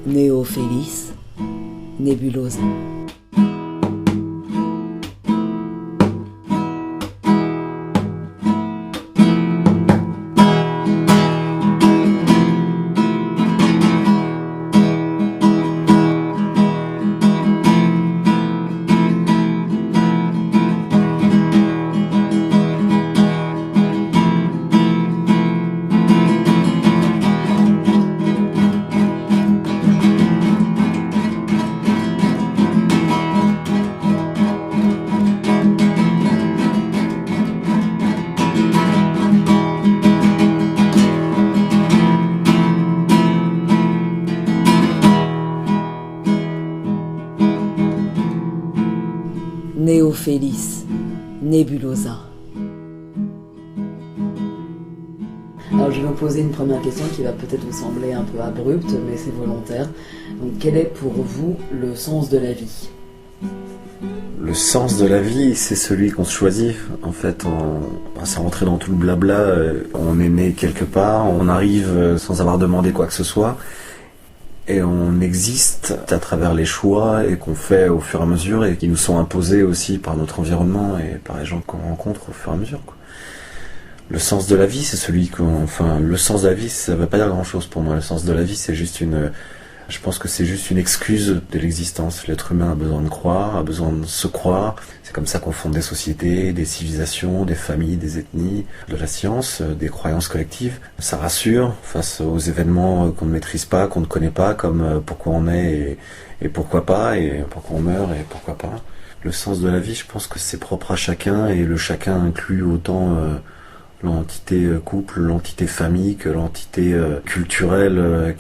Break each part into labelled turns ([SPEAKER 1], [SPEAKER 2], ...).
[SPEAKER 1] Neo Feliz, Nebulosa. Neo Feliz, Nebulosa. Alors je vais vous poser une première question qui va peut-être vous sembler un peu abrupte, mais c'est volontaire. Donc quel est pour vous le sens de la vie ?
[SPEAKER 2] Le sens de la vie, c'est celui qu'on se choisit. En fait, sans rentrer dans tout le blabla, on est né quelque part, on arrive sans avoir demandé quoi que ce soit. Et on existe à travers les choix et qu'on fait au fur et à mesure et qui nous sont imposés aussi par notre environnement et par les gens qu'on rencontre au fur et à mesure, quoi. Le sens de la vie, c'est le sens de la vie, ça veut pas dire grand chose pour moi. Le sens de la vie, je pense que c'est juste une excuse de l'existence. L'être humain a besoin de croire, a besoin de se croire. C'est comme ça qu'on fonde des sociétés, des civilisations, des familles, des ethnies, de la science, des croyances collectives. Ça rassure face aux événements qu'on ne maîtrise pas, qu'on ne connaît pas, comme pourquoi on est et pourquoi pas, et pourquoi on meurt et pourquoi pas. Le sens de la vie, je pense que c'est propre à chacun, et le chacun inclut autant l'entité couple, l'entité famille, que l'entité culturelle,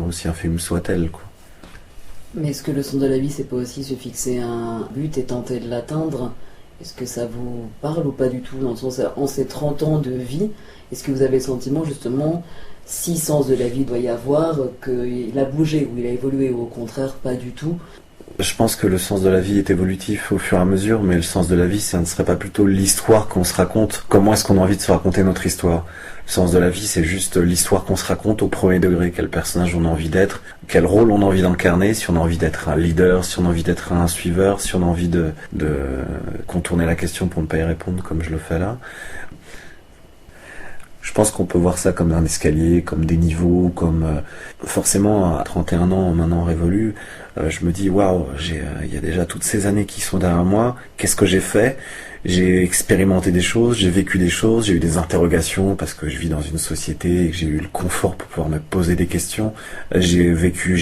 [SPEAKER 2] aussi infime soit-elle, quoi.
[SPEAKER 1] Mais est-ce que le sens de la vie, c'est pas aussi se fixer un but et tenter de l'atteindre ? Est-ce que ça vous parle ou pas du tout ? Dans le sens, en ces 30 ans de vie, est-ce que vous avez le sentiment, justement, si sens de la vie doit y avoir, qu'il a bougé ou il a évolué, ou au contraire, pas du tout ?
[SPEAKER 2] Je pense que le sens de la vie est évolutif au fur et à mesure, mais le sens de la vie, ça ne serait pas plutôt l'histoire qu'on se raconte ? Comment est-ce qu'on a envie de se raconter notre histoire ? Le sens de la vie, c'est juste l'histoire qu'on se raconte au premier degré, quel personnage on a envie d'être, quel rôle on a envie d'incarner, si on a envie d'être un leader, si on a envie d'être un suiveur, si on a envie de contourner la question pour ne pas y répondre comme je le fais là. Je pense qu'on peut voir ça comme un escalier, comme des niveaux, comme forcément à 31 ans maintenant révolu, je me dis waouh, il y a déjà toutes ces années qui sont derrière moi. Qu'est-ce que j'ai fait ? J'ai expérimenté des choses, j'ai vécu des choses, j'ai eu des interrogations parce que je vis dans une société et que j'ai eu le confort pour pouvoir me poser des questions. J'ai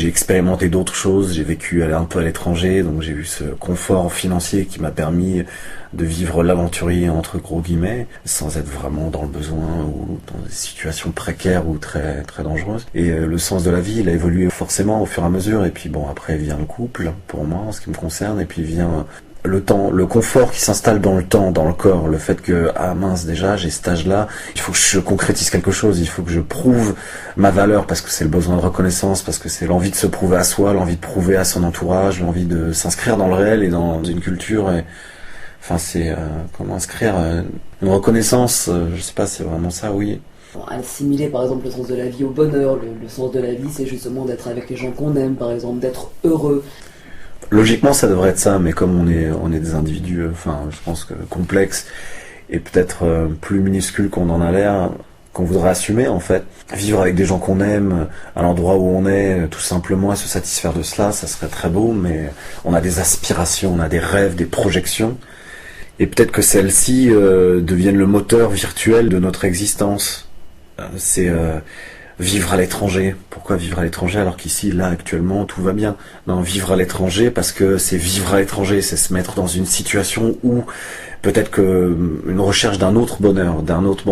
[SPEAKER 2] expérimenté d'autres choses, j'ai vécu un peu à l'étranger, donc j'ai eu ce confort financier qui m'a permis de vivre l'aventurier entre gros guillemets, sans être vraiment dans le besoin ou dans des situations précaires ou très très dangereuses. Et le sens de la vie, il a évolué forcément au fur et à mesure. Et puis bon, après vient le couple pour moi en ce qui me concerne, et puis vient le temps, le confort qui s'installe dans le temps, dans le corps, le fait que, ah mince, déjà, j'ai cet âge-là, il faut que je concrétise quelque chose, il faut que je prouve ma valeur, parce que c'est le besoin de reconnaissance, parce que c'est l'envie de se prouver à soi, l'envie de prouver à son entourage, l'envie de s'inscrire dans le réel et dans une culture, et enfin, c'est, comment inscrire une reconnaissance, je sais pas, c'est vraiment ça, oui.
[SPEAKER 1] Assimiler par exemple le sens de la vie au bonheur, le sens de la vie c'est justement d'être avec les gens qu'on aime, par exemple, d'être heureux.
[SPEAKER 2] Logiquement, ça devrait être ça, mais comme on est des individus, je pense que complexes et peut-être plus minuscules qu'on en a l'air, qu'on voudrait assumer en fait. Vivre avec des gens qu'on aime, à l'endroit où on est, tout simplement, et se satisfaire de cela, ça serait très beau, mais on a des aspirations, on a des rêves, des projections, et peut-être que celles-ci deviennent le moteur virtuel de notre existence. C'est vivre à l'étranger. Pourquoi vivre à l'étranger alors qu'ici, là, actuellement, tout va bien ? Non, vivre à l'étranger parce que c'est vivre à l'étranger, c'est se mettre dans une situation où peut-être que une recherche d'un autre bonheur,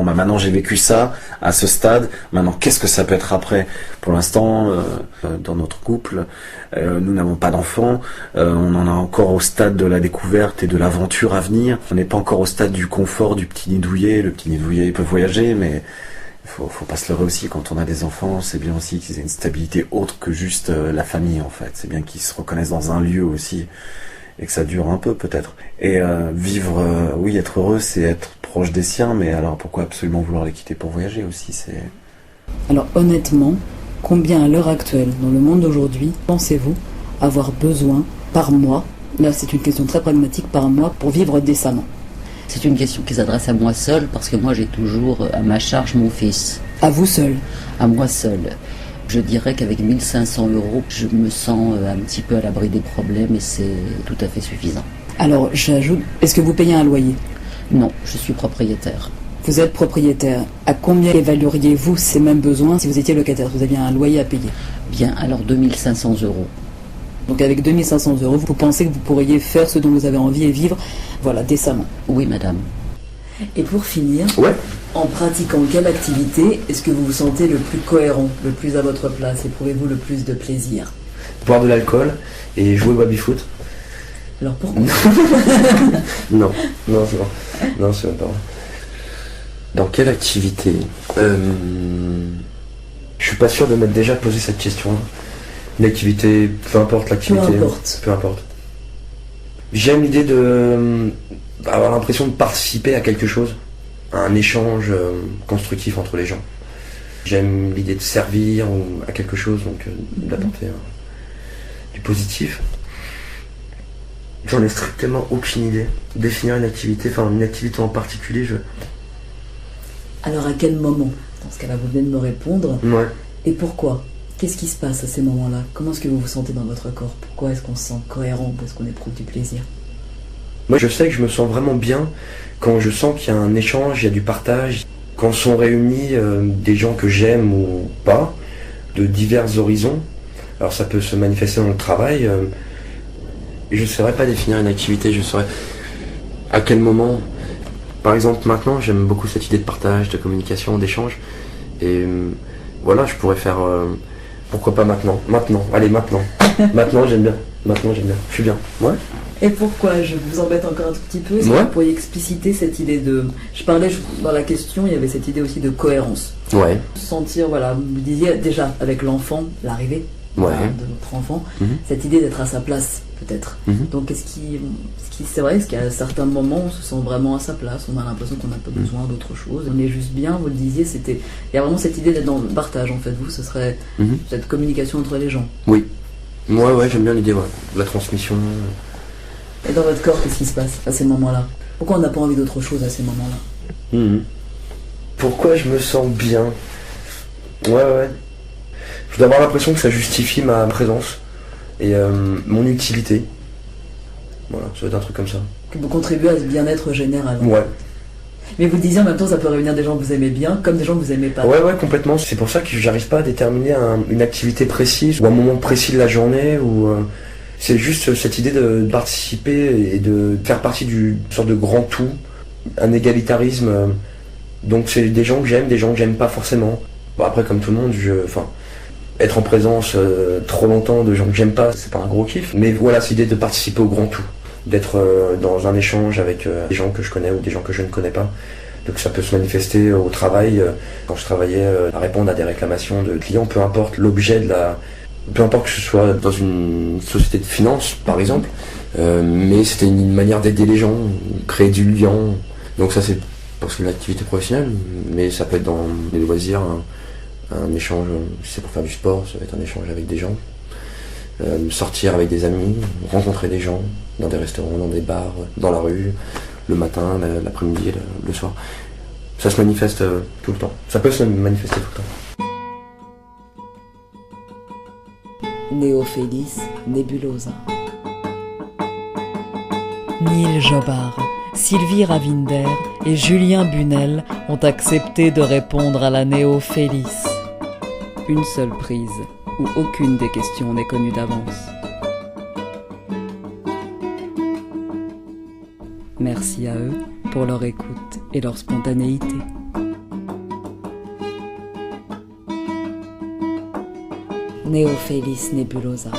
[SPEAKER 2] maintenant j'ai vécu ça à ce stade, maintenant qu'est-ce que ça peut être après ? Pour l'instant, dans notre couple, nous n'avons pas d'enfants, on en est encore au stade de la découverte et de l'aventure à venir. On n'est pas encore au stade du confort du petit nid douillet. Le petit nid douillet, il peut voyager, mais faut pas se leurrer aussi, quand on a des enfants, c'est bien aussi qu'ils aient une stabilité autre que juste la famille en fait. C'est bien qu'ils se reconnaissent dans un lieu aussi et que ça dure un peu peut-être. Et vivre, oui, être heureux, c'est être proche des siens, mais alors pourquoi absolument vouloir les quitter pour voyager aussi ?
[SPEAKER 1] Alors honnêtement, Combien à l'heure actuelle, dans le monde d'aujourd'hui, pensez-vous avoir besoin par mois, là c'est une question très pragmatique, par mois pour vivre décemment?
[SPEAKER 3] C'est une question qui s'adresse à moi seule parce que moi j'ai toujours à ma charge mon fils.
[SPEAKER 1] À vous seul?
[SPEAKER 3] À moi seule. Je dirais qu'avec 1500 €, je me sens un petit peu à l'abri des problèmes et c'est tout à fait suffisant.
[SPEAKER 1] Alors j'ajoute, est-ce que vous payez un loyer?
[SPEAKER 3] Non, je suis propriétaire.
[SPEAKER 1] Vous êtes propriétaire. À combien évalueriez-vous ces mêmes besoins si vous étiez locataire? Vous aviez un loyer à payer.
[SPEAKER 3] Bien, alors 2500 €.
[SPEAKER 1] Donc avec 2500 €, vous pensez que vous pourriez faire ce dont vous avez envie et vivre, voilà, décemment?
[SPEAKER 3] Oui, madame.
[SPEAKER 1] Et pour finir,
[SPEAKER 2] Ouais.
[SPEAKER 1] en pratiquant quelle activité est-ce que vous vous sentez le plus cohérent, le plus à votre place? Éprouvez-vous le plus de plaisir?
[SPEAKER 4] Boire de l'alcool et jouer au baby-foot.
[SPEAKER 1] Alors pourquoi?
[SPEAKER 4] Non, c'est même pas vrai. Dans quelle activité Je suis pas sûr de m'être déjà posé cette question-là. Une activité, peu importe l'activité. Peu importe. J'aime l'idée de avoir l'impression de participer à quelque chose, à un échange constructif entre les gens. J'aime l'idée de servir à quelque chose, donc d'apporter du positif. J'en ai strictement aucune idée. Définir une activité en particulier,
[SPEAKER 1] Alors à quel moment? Dans ce cas-là, vous venez de me répondre.
[SPEAKER 4] Ouais.
[SPEAKER 1] Et pourquoi? Qu'est-ce qui se passe à ces moments-là? Comment est-ce que vous vous sentez dans votre corps? Pourquoi est-ce qu'on se sent cohérent? Pourquoi est-ce qu'on éprouve du plaisir?
[SPEAKER 4] Moi, je sais que je me sens vraiment bien quand je sens qu'il y a un échange, il y a du partage. Quand sont réunis des gens que j'aime ou pas, de divers horizons. Alors ça peut se manifester dans le travail. Je ne saurais pas définir une activité, je saurais à quel moment. Par exemple, maintenant, j'aime beaucoup cette idée de partage, de communication, d'échange. Et voilà, je pourrais faire... pourquoi pas maintenant? Allez, maintenant. Maintenant, j'aime bien. Je suis bien. Ouais.
[SPEAKER 1] Et pourquoi? Je vous embête encore un tout petit peu. Est-ce que vous pourriez expliciter cette idée de... Dans la question, il y avait cette idée aussi de cohérence.
[SPEAKER 4] Ouais.
[SPEAKER 1] Sentir, voilà, vous disiez déjà avec l'enfant, l'arrivée de votre enfant, cette idée d'être à sa place, peut-être. Donc, c'est vrai, est-ce qu'à certains moments, on se sent vraiment à sa place, on a l'impression qu'on n'a pas besoin d'autre chose, on est juste bien, vous le disiez, il y a vraiment cette idée d'être dans le partage, en fait, vous, ce serait cette communication entre les gens.
[SPEAKER 4] Oui. Ouais, j'aime bien l'idée, la transmission.
[SPEAKER 1] Et dans votre corps, qu'est-ce qui se passe à ces moments-là? Pourquoi on n'a pas envie d'autre chose à ces moments-là?
[SPEAKER 4] Pourquoi je me sens bien? Ouais. Je dois avoir l'impression que ça justifie ma présence et mon utilité. Voilà, ça doit être un truc comme ça.
[SPEAKER 1] Que vous contribuez à ce bien-être général.
[SPEAKER 4] Ouais.
[SPEAKER 1] Mais vous disiez en même temps, ça peut réunir des gens que vous aimez bien, comme des gens que vous aimez pas.
[SPEAKER 4] Ouais, complètement. C'est pour ça que j'arrive pas à déterminer une activité précise ou un moment précis de la journée. C'est juste cette idée de participer et de faire partie d'une sorte de grand tout, un égalitarisme. Donc c'est des gens que j'aime pas forcément. Bon, après, comme tout le monde, être en présence trop longtemps de gens que j'aime pas, c'est pas un gros kiff. Mais voilà, c'est l'idée de participer au grand tout. D'être dans un échange avec des gens que je connais ou des gens que je ne connais pas. Donc ça peut se manifester au travail, quand je travaillais à répondre à des réclamations de clients, peu importe l'objet peu importe que ce soit dans une société de finance par exemple, mais c'était une manière d'aider les gens, créer du lien. Donc ça c'est parce que l'activité professionnelle, mais ça peut être dans les loisirs, un échange, si c'est pour faire du sport, ça va être un échange avec des gens. Sortir avec des amis, rencontrer des gens dans des restaurants, dans des bars, dans la rue, le matin, l'après-midi, le soir. Ça se manifeste tout le temps. Ça peut se manifester tout le temps.
[SPEAKER 1] Néophélis Nebulosa.
[SPEAKER 5] Neil Jobard, Sylvie Ravinder et Julien Bunel ont accepté de répondre à la Néophélis.
[SPEAKER 1] Une seule prise, où aucune des questions n'est connue d'avance. Merci à eux pour leur écoute et leur spontanéité. Néophélis Nebulosa.